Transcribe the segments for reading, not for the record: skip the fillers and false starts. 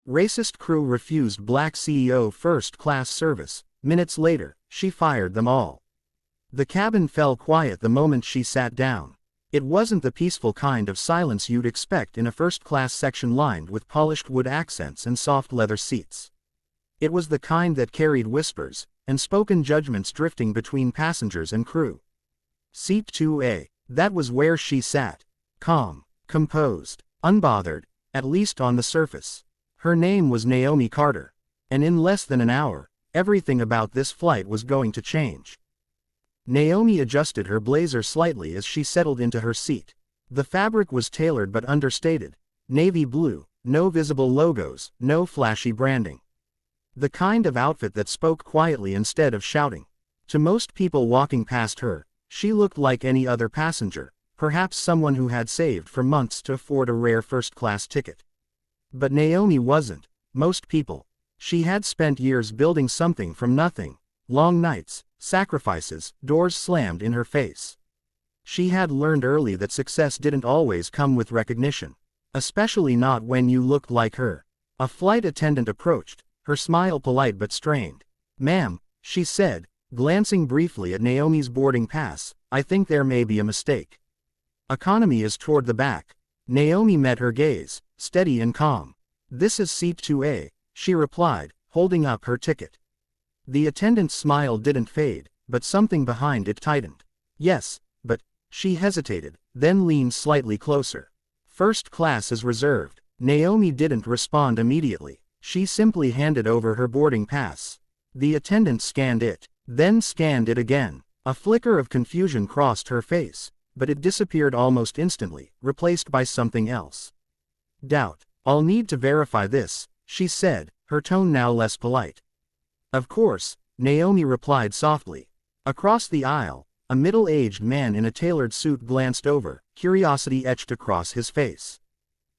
Racist crew refused black CEO first-class service. Minutes later, she fired them all. The cabin fell quiet the moment she sat down. It wasn't the peaceful kind of silence you'd expect in a first-class section lined with polished wood accents and soft leather seats. It was the kind that carried whispers and spoken judgments drifting between passengers and crew. Seat 2A. That was where she sat. Calm, composed, unbothered, at least on the surface. Her name was Naomi Carter. And in less than an hour, everything about this flight was going to change. Naomi adjusted her blazer slightly as she settled into her seat. The fabric was tailored but understated. Navy blue, no visible logos, no flashy branding. The kind of outfit that spoke quietly instead of shouting. To most people walking past her, she looked like any other passenger, perhaps someone who had saved for months to afford a rare first-class ticket. But Naomi wasn't most people. She had spent years building something from nothing. Long nights, sacrifices, doors slammed in her face. She had learned early that success didn't always come with recognition. Especially not when you looked like her. A flight attendant approached, her smile polite but strained. "Ma'am," she said, glancing briefly at Naomi's boarding pass, "I think there may be a mistake. Economy is toward the back." Naomi met her gaze, steady and calm. "This is seat 2A, she replied, holding up her ticket. The attendant's smile didn't fade, but something behind it tightened. "Yes, but," she hesitated, then leaned slightly closer. "First class is reserved." Naomi didn't respond immediately. She simply handed over her boarding pass. The attendant scanned it, then scanned it again. A flicker of confusion crossed her face, but it disappeared almost instantly, replaced by something else. "Doubt. I'll need to verify this," she said, her tone now less polite. "Of course," Naomi replied softly. Across the aisle, a middle-aged man in a tailored suit glanced over, curiosity etched across his face.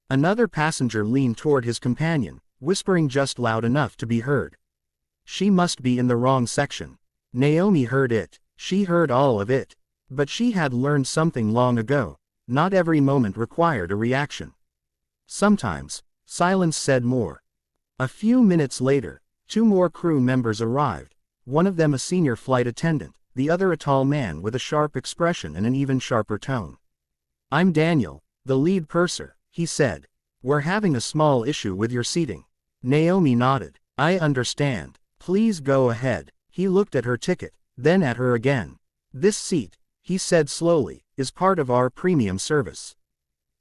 Another passenger leaned toward his companion, whispering just loud enough to be heard. She must be in the wrong section. Naomi heard it. She heard all of it. But she had learned something long ago. Not every moment required a reaction. Sometimes, silence said more. A few minutes later, 2 more crew members arrived, one of them a senior flight attendant, the other a tall man with a sharp expression and an even sharper tone. "I'm Daniel, the lead purser," he said. "We're having a small issue with your seating." Naomi nodded. "I understand. Please go ahead." He looked at her ticket, then at her again. "This seat," he said slowly, "is part of our premium service.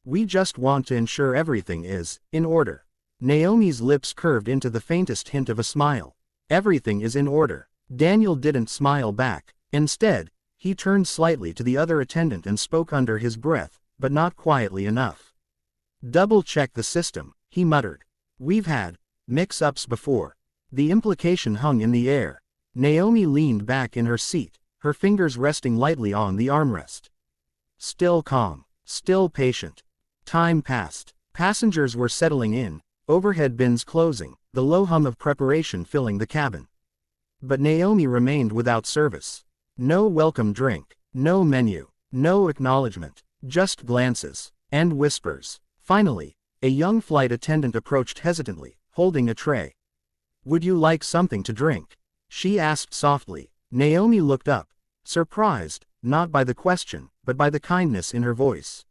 We just want to ensure everything is in order." Naomi's lips curved into the faintest hint of a smile. "Everything is in order." Daniel didn't smile back. Instead, he turned slightly to the other attendant and spoke under his breath, but not quietly enough. "Double-check the system," he muttered. "We've had mix-ups before." The implication hung in the air. Naomi leaned back in her seat, her fingers resting lightly on the armrest. Still calm, still patient. Time passed. Passengers were settling in, overhead bins closing, the low hum of preparation filling the cabin. But Naomi remained without service. No welcome drink, no menu, no acknowledgement, just glances and whispers. Finally, a young flight attendant approached hesitantly, holding a tray. "Would you like something to drink?" she asked softly. Naomi looked up, surprised, not by the question, but by the kindness in her voice.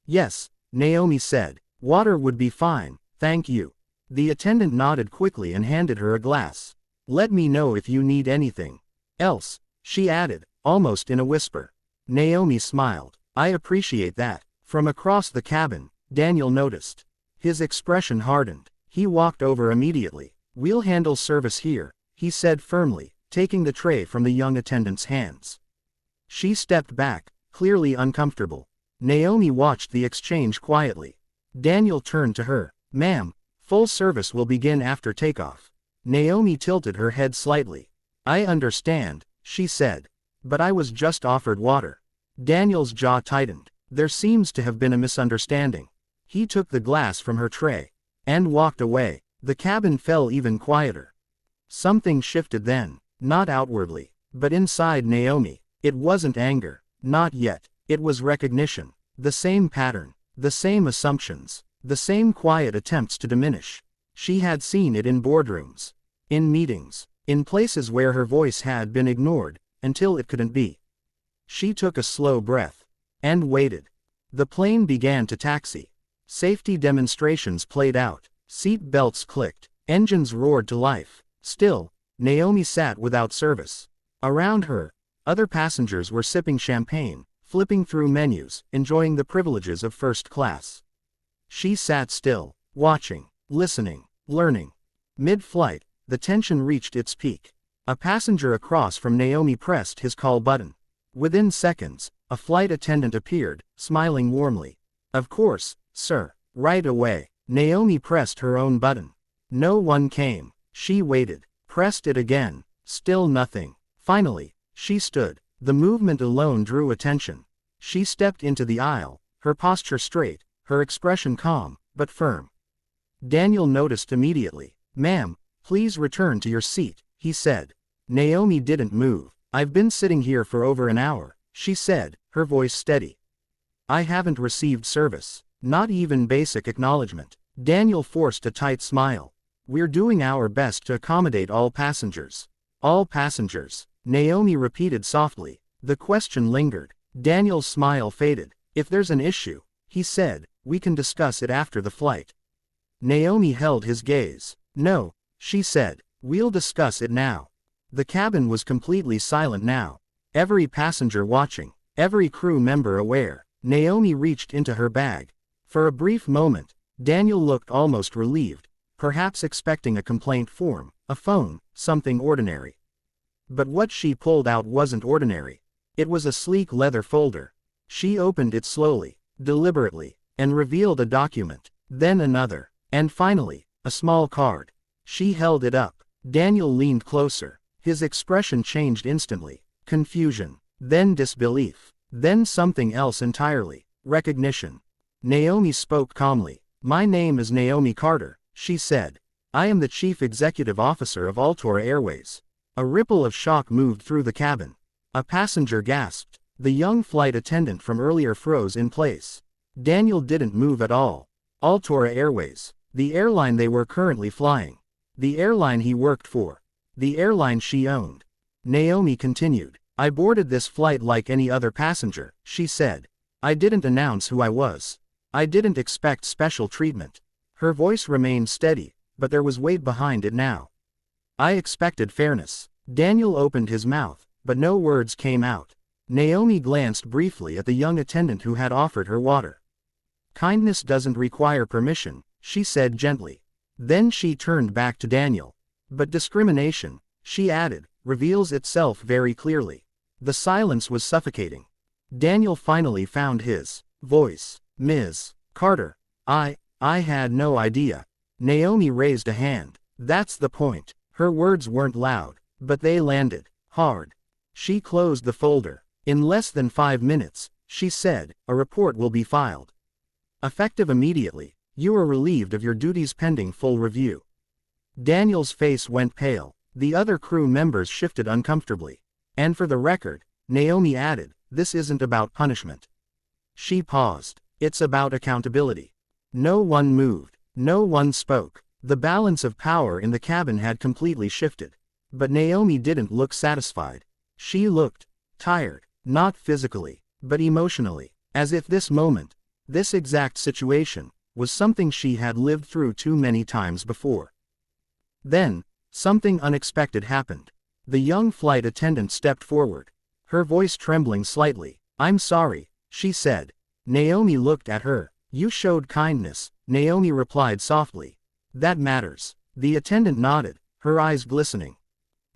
"Yes," Naomi said. "Water would be fine, thank you." The attendant nodded quickly and handed her a glass. "Let me know if you need anything else," she added, almost in a whisper. Naomi smiled. "I appreciate that." From across the cabin, Daniel noticed. His expression hardened. He walked over immediately. "We'll handle service here," he said firmly, taking the tray from the young attendant's hands. She stepped back, clearly uncomfortable. Naomi watched the exchange quietly. Daniel turned to her. "Ma'am, full service will begin after takeoff." Naomi tilted her head slightly. "I understand," she said. "But I was just offered water." Daniel's jaw tightened. There seems to have been a misunderstanding. He took the glass from her tray and walked away. The cabin fell even quieter. Something shifted then, not outwardly, but inside Naomi. It wasn't anger, not yet. It was recognition. The same pattern, the same assumptions, the same quiet attempts to diminish. She had seen it in boardrooms, in meetings, in places where her voice had been ignored, until it couldn't be. She took a slow breath. And waited. The plane began to taxi. Safety demonstrations played out. Seat belts clicked. Engines roared to life. Still, Naomi sat without service. Around her, other passengers were sipping champagne, flipping through menus, enjoying the privileges of first class. She sat still, watching, listening, learning. Mid-flight, the tension reached its peak. A passenger across from Naomi pressed his call button. Within seconds, a flight attendant appeared, smiling warmly. "Of course, sir." Right away, Naomi pressed her own button. No one came. She waited, pressed it again. Still nothing. Finally, she stood. The movement alone drew attention. She stepped into the aisle, her posture straight, her expression calm, but firm. Daniel noticed immediately. "Ma'am, please return to your seat," he said. Naomi didn't move. "I've been sitting here for over an hour," she said, her voice steady. "I haven't received service. Not even basic acknowledgement." Daniel forced a tight smile. "We're doing our best to accommodate all passengers." "All passengers," Naomi repeated softly. The question lingered. Daniel's smile faded. "If there's an issue," he said, "we can discuss it after the flight." Naomi held his gaze. "No," she said, "we'll discuss it now." The cabin was completely silent now. Every passenger watching, every crew member aware. Naomi reached into her bag. For a brief moment, Daniel looked almost relieved, perhaps expecting a complaint form, a phone, something ordinary. But what she pulled out wasn't ordinary. It was a sleek leather folder. She opened it slowly, deliberately, and revealed a document, then another, and finally, a small card. She held it up. Daniel leaned closer. His expression changed instantly. Confusion, then disbelief, then something else entirely, recognition. Naomi spoke calmly. "My name is Naomi Carter," she said. "I am the Chief Executive Officer of Altora Airways." A ripple of shock moved through the cabin. A passenger gasped. The young flight attendant from earlier froze in place. Daniel didn't move at all. Altora Airways, the airline they were currently flying. The airline he worked for. The airline she owned. Naomi continued. "I boarded this flight like any other passenger," she said. "I didn't announce who I was. I didn't expect special treatment." Her voice remained steady, but there was weight behind it now. "I expected fairness." Daniel opened his mouth, but no words came out. Naomi glanced briefly at the young attendant who had offered her water. "Kindness doesn't require permission," she said gently. Then she turned back to Daniel. "But discrimination," she added, "reveals itself very clearly." The silence was suffocating. Daniel finally found his voice. "Ms. Carter, I had no idea." Naomi raised a hand. "That's the point." Her words weren't loud, but they landed hard. She closed the folder. "In less than 5 minutes," she said, "a report will be filed. Effective immediately. You are relieved of your duties pending full review." Daniel's face went pale. The other crew members shifted uncomfortably. "And for the record," Naomi added, "this isn't about punishment." She paused. "It's about accountability." No one moved. No one spoke. The balance of power in the cabin had completely shifted. But Naomi didn't look satisfied. She looked tired, not physically, but emotionally, as if this moment, this exact situation, was something she had lived through too many times before. Then, something unexpected happened. The young flight attendant stepped forward, her voice trembling slightly. "I'm sorry," she said. Naomi looked at her. "You showed kindness," Naomi replied softly. "That matters." The attendant nodded, her eyes glistening.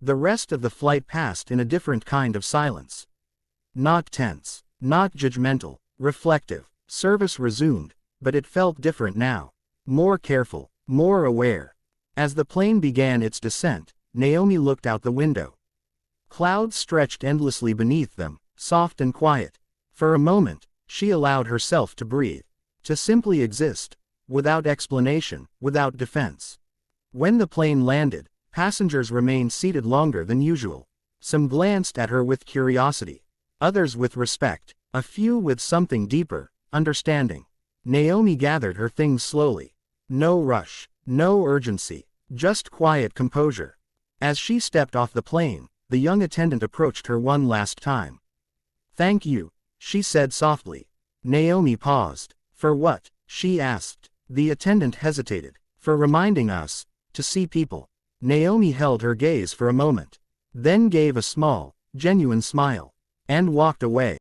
The rest of the flight passed in a different kind of silence. Not tense, not judgmental, reflective. Service resumed, but it felt different now. More careful, more aware. As the plane began its descent, Naomi looked out the window. Clouds stretched endlessly beneath them, soft and quiet. For a moment, she allowed herself to breathe, to simply exist, without explanation, without defense. When the plane landed, passengers remained seated longer than usual. Some glanced at her with curiosity, others with respect, a few with something deeper, understanding. Naomi gathered her things slowly. No rush, No urgency. Just quiet composure. As she stepped off the plane, the young attendant approached her one last time. "Thank you," she said softly. Naomi paused. "For what?" she asked. The attendant hesitated. "For reminding us to see people." Naomi held her gaze for a moment, then gave a small, genuine smile, and walked away.